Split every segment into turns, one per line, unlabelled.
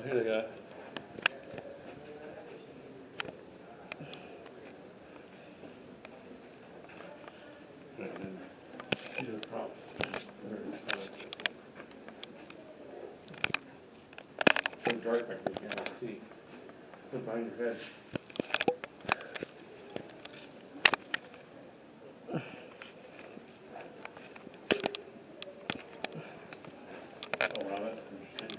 here they go. And then, see the props. So dark back there, you can't see. Look behind your head. Oh wow, that's interesting.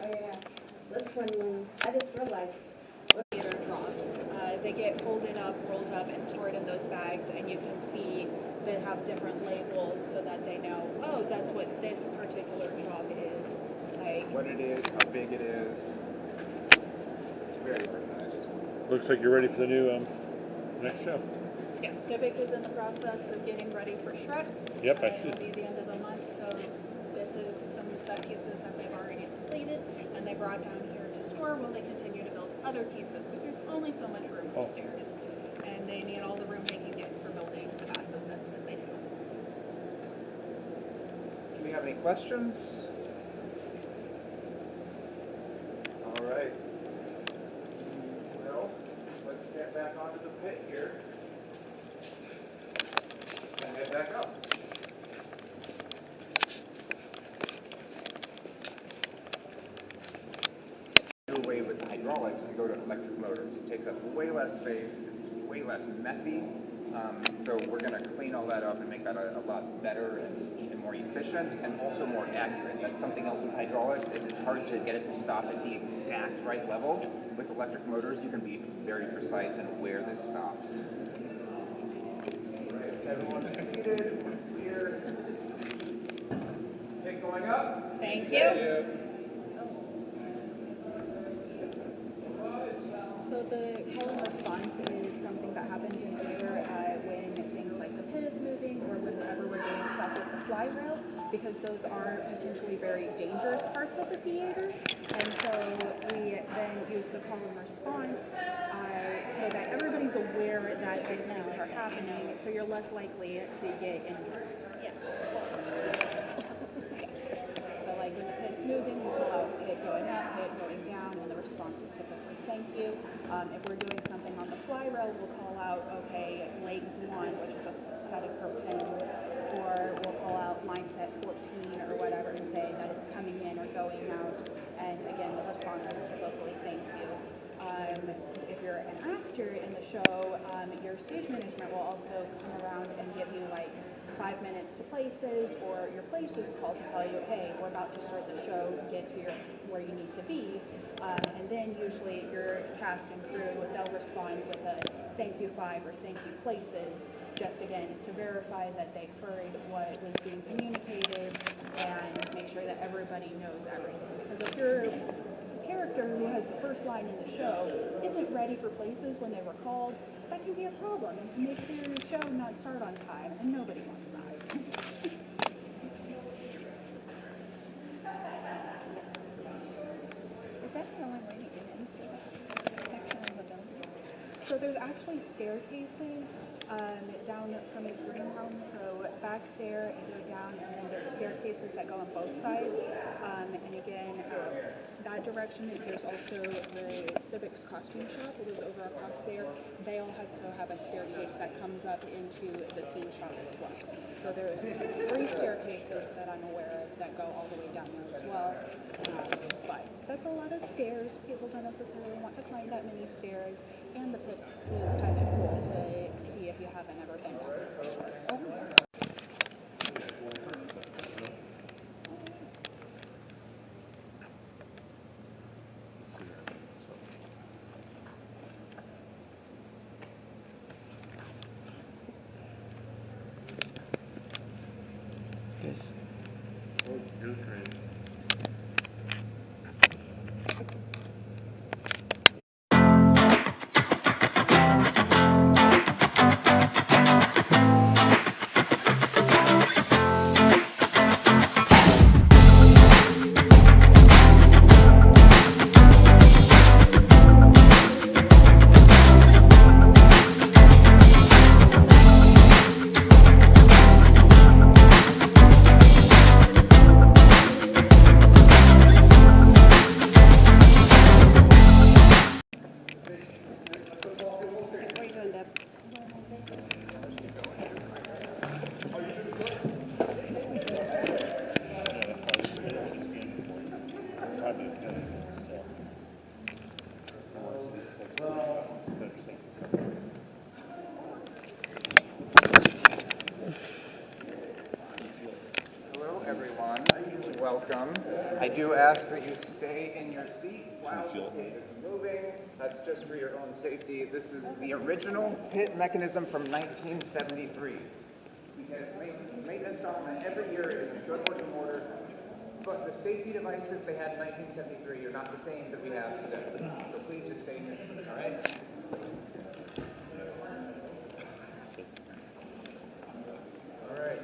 Oh yeah, this one, I just realized,
Theater drops. They get folded up, rolled up, and stored in those bags, and you can see they have different labels so that they know, oh, that's what this particular drop is. Like,
What it is, how big it is. It's very organized.
Looks like you're ready for the new next show.
yes, Civic is in the process of getting ready for Shrek.
Yep, I see.
It'll be the end of the month, so this is some set pieces that they've already completed, and they brought down here to store while they continue to build other pieces, because there's only so much room upstairs, and they need all the room they can get for building the massive sets that they do.
Do we have any questions? All right. Well, let's get back onto the pit here. And head back up. Do away with the hydraulics and go to electric motors. It takes up way less space, it's way less messy. So we're going to clean all that up and make that a lot better and more efficient and also more accurate. That's something else with hydraulics is it's hard to get it to stop at the exact right level. With electric motors, you can be very precise in where this stops. All right, everyone's seated, we're clear. Pit going up.
Thank you. So the call and response is something that happens in theater when things like the pit is moving or whenever we're doing stuff with the fly rail, because those are potentially very dangerous parts of the theater. And so we then use the call and response so that everybody's aware that these things are happening, so you're less likely to get injured. So like when the pit's moving, we call out pit going up, pit going down, and the response is typically thank you. If we're doing something on the fly rail, we'll call out, okay, legs 1, which is a set of curtains, or we'll call out line set 14 or whatever and say that it's coming in or going out. And again, the response is typically thank you. If you're an actor in the show, your stage management will also come around and give you like 5 minutes to places, or your places call to tell you, hey, we're about to start the show, get to where you need to be. And then usually your cast and crew, they'll respond with a thank you 5 or thank you places, just again to verify that they heard what was being communicated and make sure that everybody knows everything. Because if your character who has the first line in the show isn't ready for places when they were called, that can be a problem and can make your show not start on time, and nobody wants that.
Is that the only way to get into the section of the building?
So there's actually staircases down from the greenhouse. So back there, and go down, and then there's staircases that go on both sides. And again, that direction, there's also the Civic's costume shop. It is over across there. They all also have a staircase that comes up into the scene shop as well. So there's 3 staircases that I'm aware of that go all the way down there as well. But that's a lot of stairs. People don't necessarily want to climb that many stairs. And the pit is kind of cool to see if you haven't ever been down there before.
Yes. Oh, good train.
welcome. I do ask that you stay in your seat while the pit is moving. That's just for your own safety. This is the original pit mechanism from 1973. We had maintenance on them every year in good working order, but the safety devices they had in 1973 are not the same that we have today. So please just stay in your seat, all right? All right.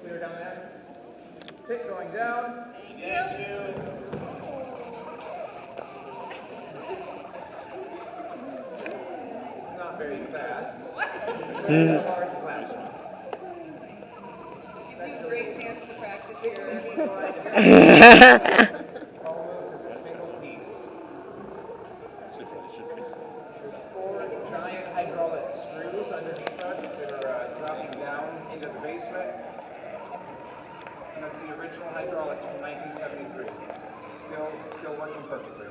Clear down there. Pit going down. Thank you. It's not very fast. It's hard to clap.
You do a great chance to practice here.
Almost as a single piece. There's 4 giant hydraulic screws underneath us that are dropping down into the basement. And that's the original hydraulics from 1973. Still working perfectly.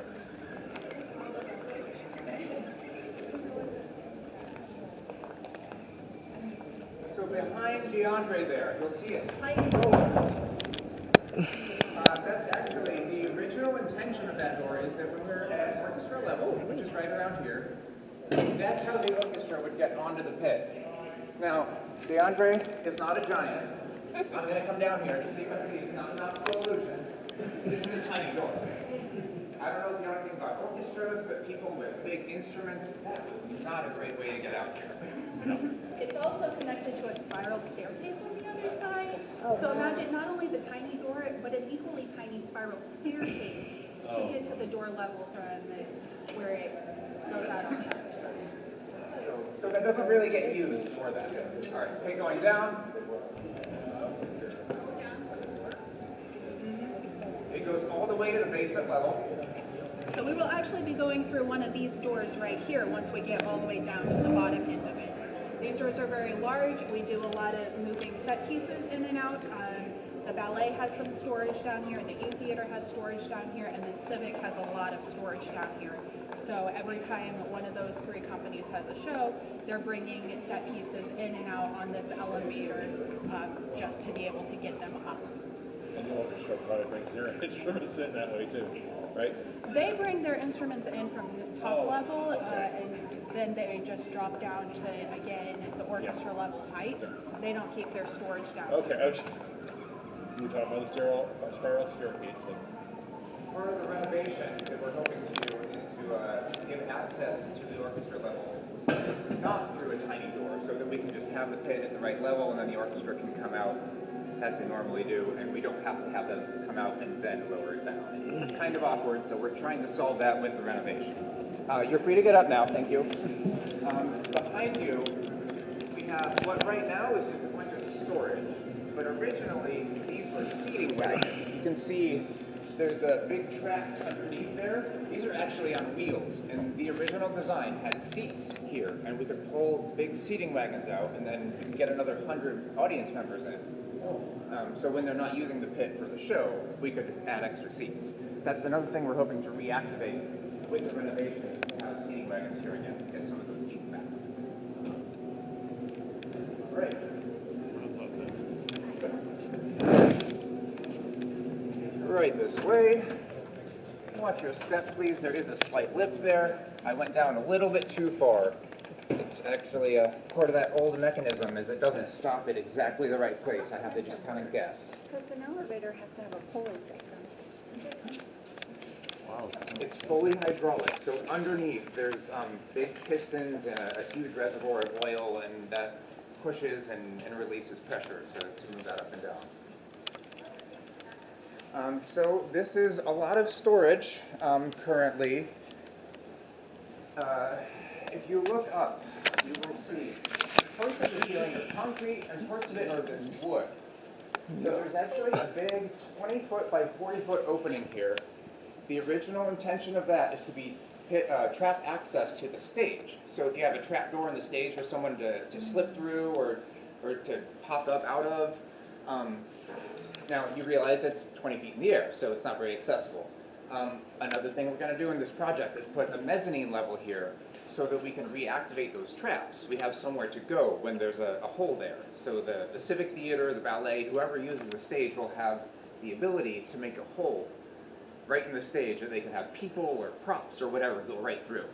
So behind DeAndre there, you'll see a tiny door. That's actually the original intention of that door is that when we're at orchestra level, which is right around here, that's how the orchestra would get onto the pit. Now, DeAndre is not a giant. I'm going to come down here so you can see it's not an optical illusion. This is a tiny door. I don't know if you know anything about orchestras, but people with big instruments, that was not a great way to get out here.
It's also connected to a spiral staircase on the other side. So imagine not only the tiny door, but an equally tiny spiral staircase to get to the door level from where it goes out on the other side.
So that doesn't really get used for that. All right, okay, going down. It goes all the way to the basement level.
So we will actually be going through one of these doors right here once we get all the way down to the bottom end of it. These doors are very large. We do a lot of moving set pieces in and out. The ballet has some storage down here, the youth theater has storage down here, and then Civic has a lot of storage down here. So every time one of those 3 companies has a show, they're bringing set pieces in and out on this elevator just to be able to get them up.
And the orchestra probably brings their instruments in that way too, right?
They bring their instruments in from the top level, and then they just drop down to, again, the orchestra level height. They don't keep their storage down.
Okay, I was just, we were talking about the spiral staircase.
Part of the renovation that we're hoping to do is to give access to the orchestra level. It's not through a tiny door, so that we can just have the pit at the right level, and then the orchestra can come out as they normally do, and we don't have to have them come out and then lower it down. It's kind of awkward, so we're trying to solve that with the renovation. You're free to get up now, thank you. Behind you, we have what right now is just a bunch of storage, but originally these were seating wagons. You can see there's big tracks underneath there. These are actually on wheels, and the original design had seats here, and we could pull big seating wagons out and then get another 100 audience members in. So when they're not using the pit for the show, we could add extra seats. That's another thing we're hoping to reactivate with the renovation, is to have seating wagons here again, to get some of those seats back. All right. Right this way. Watch your step, please. There is a slight lip there. I went down a little bit too far. It's actually part of that old mechanism is it doesn't stop at exactly the right place. I have to just kind of guess.
Because an elevator has to have a pulley system.
Wow. It's fully hydraulic. So underneath there's big pistons and a huge reservoir of oil, and that pushes and releases pressure to move that up and down. So this is a lot of storage currently. If you look up, you will see parts of the ceiling are concrete and parts of it are this wood. So there's actually a big 20-foot by 40-foot opening here. The original intention of that is to be trap access to the stage. So if you have a trap door in the stage for someone to slip through or to pop up out of, now you realize it's 20 feet in the air, so it's not very accessible. Another thing we're going to do in this project is put a mezzanine level here so that we can reactivate those traps. We have somewhere to go when there's a hole there. So the Civic Theater, the ballet, whoever uses the stage will have the ability to make a hole right in the stage that they can have people or props or whatever go right through.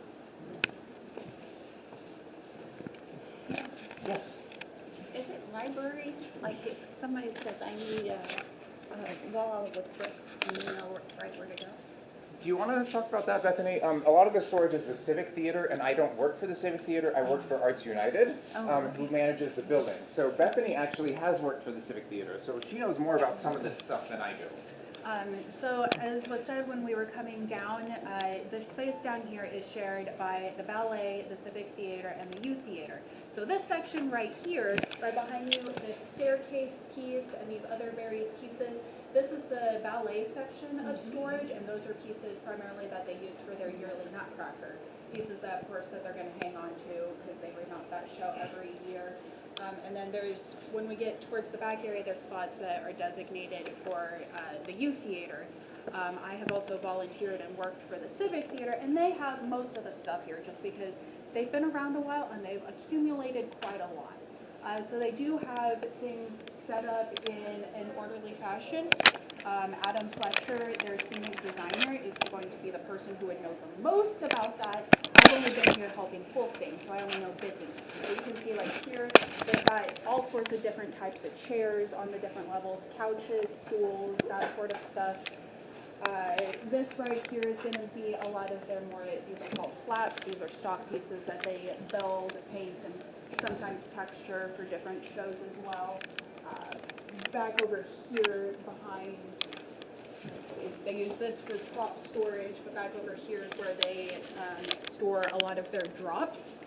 Yes?
Is it library? Like if somebody says, I need a wall with bricks, and you know right where to go?
Do you want to talk about that, Bethany? A lot of the storage is the Civic Theater, and I don't work for the Civic Theater. I work for Arts United, who manages the building. So Bethany actually has worked for the Civic Theater, so she knows more about some of this stuff than I do.
So as was said when we were coming down, the space down here is shared by the ballet, the Civic Theater, and the Youth Theater. So this section right here, right behind you, this staircase piece and these other various pieces, this is the ballet section of storage, and those are pieces primarily that they use for their yearly Nutcracker. Pieces that, of course, that they're going to hang on to because they remount that show every year. And then there's, when we get towards the back area, there's spots that are designated for the youth theater. I have also volunteered and worked for the Civic Theater, and they have most of the stuff here just because they've been around a while and they've accumulated quite a lot. So they do have things set up in an orderly fashion. Adam Fletcher, their scenic designer, is going to be the person who would know the most about that. I've only been here helping pull things, so I only know bits and pieces. So you can see, like here, they've got all sorts of different types of chairs on the different levels, couches, stools, that sort of stuff. This right here is going to be a lot of their more, these are called flats. These are stock pieces that they build, paint, and sometimes texture for different shows as well. Back over here behind, they use this for prop storage, but back over here is where they store a lot of their drops.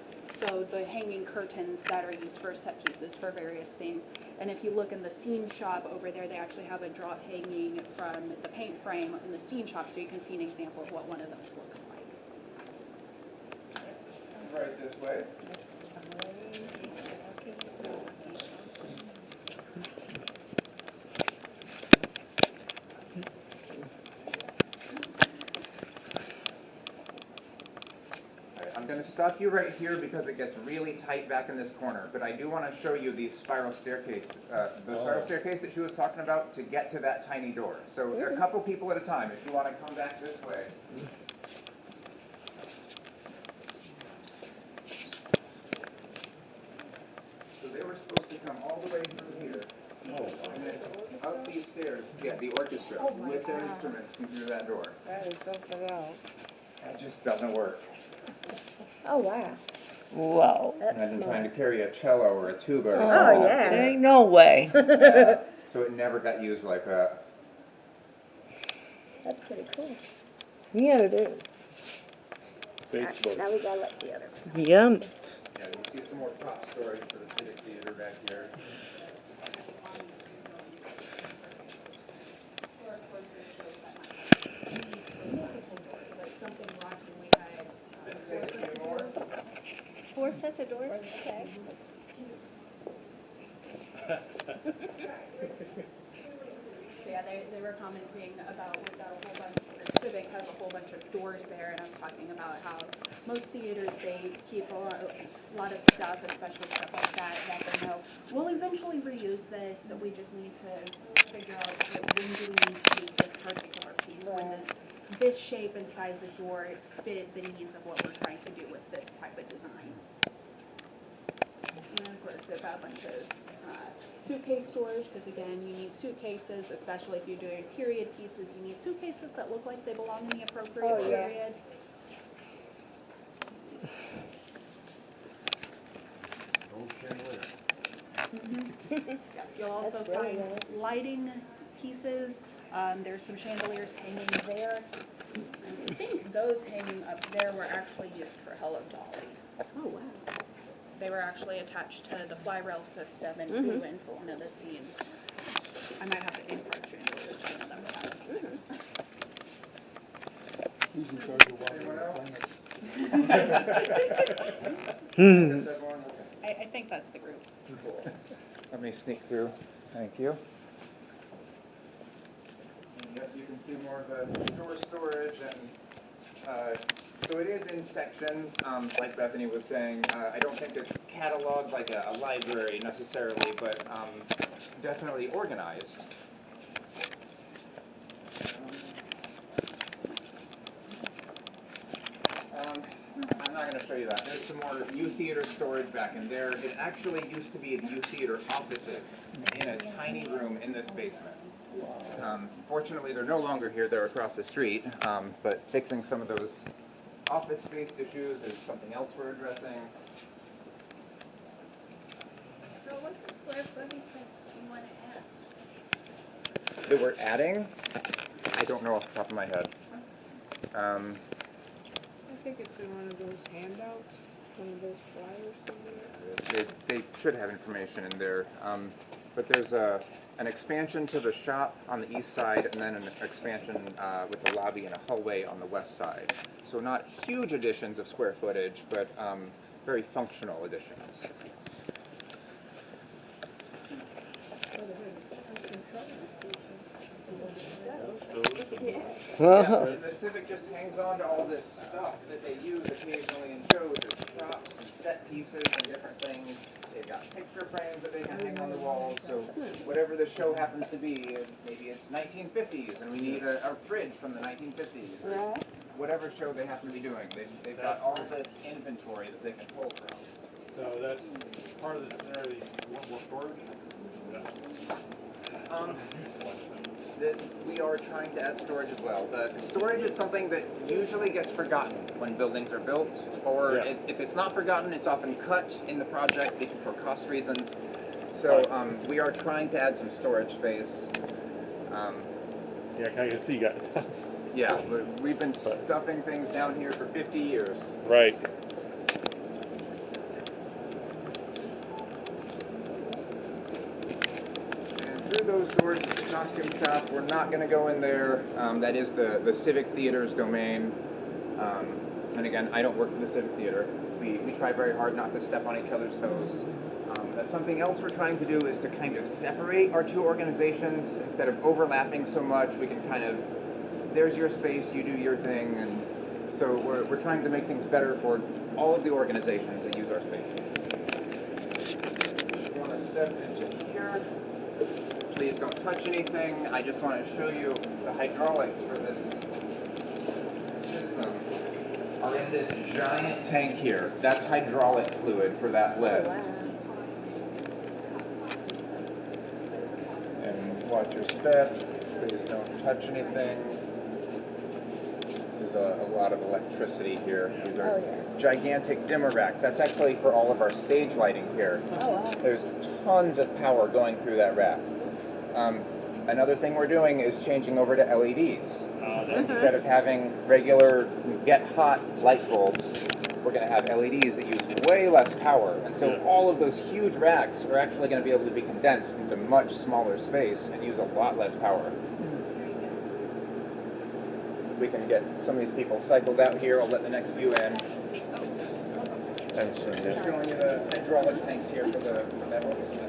So the hanging curtains that are used for set pieces for various things. And if you look in the scene shop over there, they actually have a drop hanging from the paint frame in the scene shop, so you can see an example of what one of those looks like.
Right this way. I'm going to stop you right here because it gets really tight back in this corner, but I do want to show you the spiral staircase, the spiral staircase that she was talking about to get to that tiny door. So there are a couple people at a time if you want to come back this way. So they were supposed to come all the way through here, and then up these stairs to get the orchestra with their instruments and through that door.
That is something else.
That just doesn't work.
Oh, wow.
Whoa.
Imagine trying to carry a cello or a tuba or
Oh,
something.
yeah.
There ain't no way.
So it never got used like that.
That's pretty cool.
Yeah, it is.
Now we gotta let the other.
Yum.
Yeah, you see some more prop storage for the Civic Theater back here.
Four sets of doors? Okay.
So yeah, they were commenting about with that whole bunch, Civic has a whole bunch of doors there, and I was talking about how most theaters, they keep a lot of stuff, especially stuff like that they know, we'll eventually reuse this, so we just need to figure out, when do we need to use this particular piece, when this shape and size of door fit the needs of what we're trying to do with this type of design. And of course, they've got a bunch of suitcase storage, because again, you need suitcases, especially if you're doing period pieces, you need suitcases that look like they belong in the appropriate period. Yes, you'll also
That's really
find
nice.
lighting pieces. There's some chandeliers hanging there. I think those hanging up there were actually used for Hello Dolly.
Oh, wow.
They were actually attached to the fly rail system and flew in for one of the scenes. I might have to impart chandeliers to one of them.
Who's in charge of water?
Anyone else?
Hmm.
Is everyone okay?
I think that's the group.
Cool. Let me sneak through. Thank you. And yep, you can see more of the door storage, and so it is in sections, like Bethany was saying. I don't think it's cataloged like a library necessarily, but definitely organized. going to show you that. There's some more youth theater storage back in there. It actually used to be the youth theater offices in a tiny room in this basement. Fortunately, they're no longer here. They're across the street. But fixing some of those office space issues is something else we're addressing.
So what's the square footage that you want to add?
That we're adding, I don't know off the top of my head.
I think it's in one of those handouts, one of those flyers somewhere.
They should have information in there. But there's an expansion to the shop on the east side, and then an expansion with a lobby and a hallway on the west side. So not huge additions of square footage, but very functional additions. Yeah, the Civic just hangs on to all this stuff that they use occasionally in shows. There's props and set pieces and different things. They've got picture frames that they can hang on the walls. So whatever the show happens to be, maybe it's 1950s and we need a fridge from the 1950s. Or whatever show they happen to be doing, they've got all this inventory that they can pull from.
So that's part of the scenario, you want more storage?
That we are trying to add storage as well. The storage is something that usually gets forgotten when buildings are built, or if it's not forgotten, it's often cut in the project for cost reasons. So we are trying to add some storage space.
Yeah, I can see you got
Yeah, we've been stuffing things down here for 50 years.
Right.
Through those doors is the costume shop. We're not going to go in there. That is the Civic Theater's domain. And again, I don't work for the Civic Theater. We try very hard not to step on each other's toes. That's something else we're trying to do is to kind of separate our two organizations. Instead of overlapping so much, we can kind of, there's your space, you do your thing. And so we're trying to make things better for all of the organizations that use our spaces. You want to step into here. Please don't touch anything. I just want to show you the hydraulics for this system are in this giant tank here. That's hydraulic fluid for that lift. And watch your step. Please don't touch anything. This is a lot of electricity here. These are gigantic dimmer racks. That's actually for all of our stage lighting here. There's tons of power going through that rack. Another thing we're doing is changing over to LEDs. Instead of having regular get-hot light bulbs, we're going to have LEDs that use way less power. And so all of those huge racks are actually going to be able to be condensed into much smaller space and use a lot less power. We can get some of these people cycled out here. I'll let the next view in. Just showing you the hydraulic tanks here for that orchestra.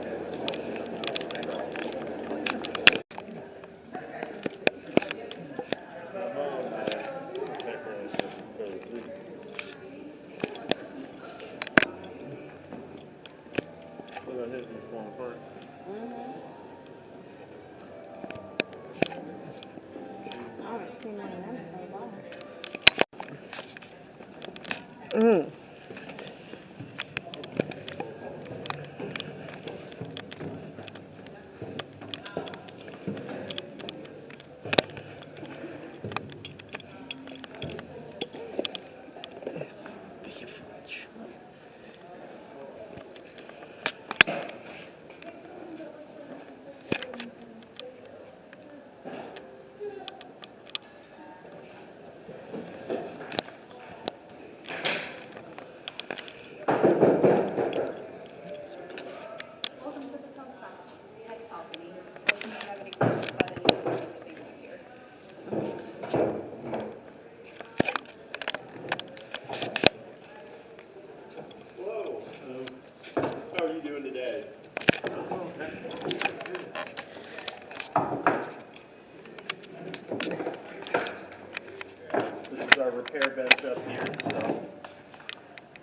Our repair beds up here, so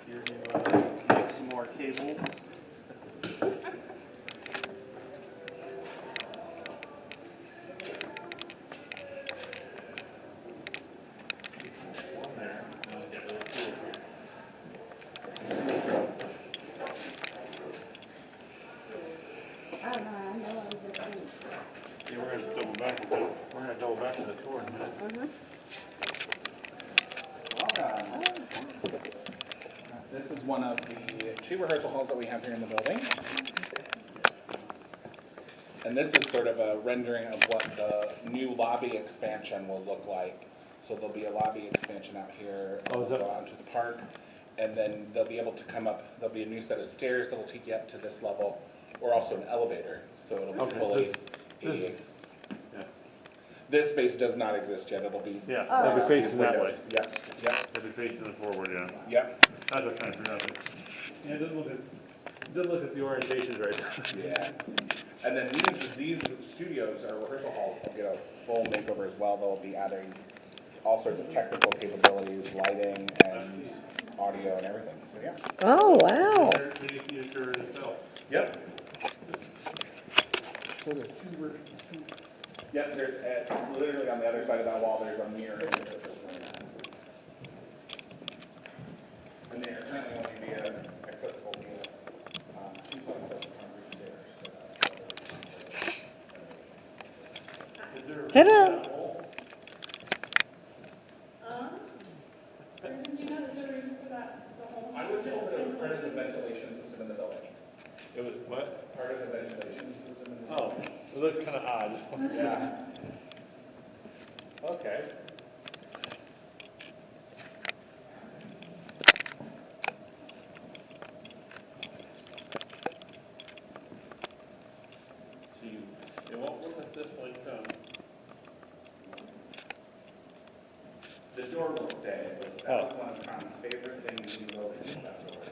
here you make some more cables.
Yeah, we're gonna double back, we're gonna double back to the tour in a minute.
Welcome. This is one of the 2 rehearsal halls that we have here in the building. And this is sort of a rendering of what the new lobby expansion will look like. So there'll be a lobby expansion out here,
Oh, is that-
go out into the park, and then they'll be able to come up, there'll be a new set of stairs that'll take you up to this level, or also an elevator, so it'll be
Okay,
fully
this-
ADA.
Yeah,
This space does not exist yet, it'll be.
yeah,
Oh.
they'll be facing that way.
windows. Yep, yep,
They'll be facing the forward, yeah.
yep,
I was trying to figure out that. Yeah, it doesn't look at the orientations right.
yeah. And then these studios, or rehearsal halls, will get a full makeover as well. They'll be adding all sorts of technical capabilities, lighting and audio and everything, so yeah.
Oh, wow.
Their community theater itself.
Yep. Yep, there's, literally on the other side of that wall, there's a mirror. And they're currently only via accessible via, 2 flights of concrete stairs.
Is there a-
Hello.
I was told that it was part of the ventilation system in the building.
It was what?
Part of the ventilation system in the
Oh, it looks kinda odd.
building. Yeah.
Okay. So it won't look like this one come.
The door will stay. That was one of Tom's favorite things in the building. That's the door.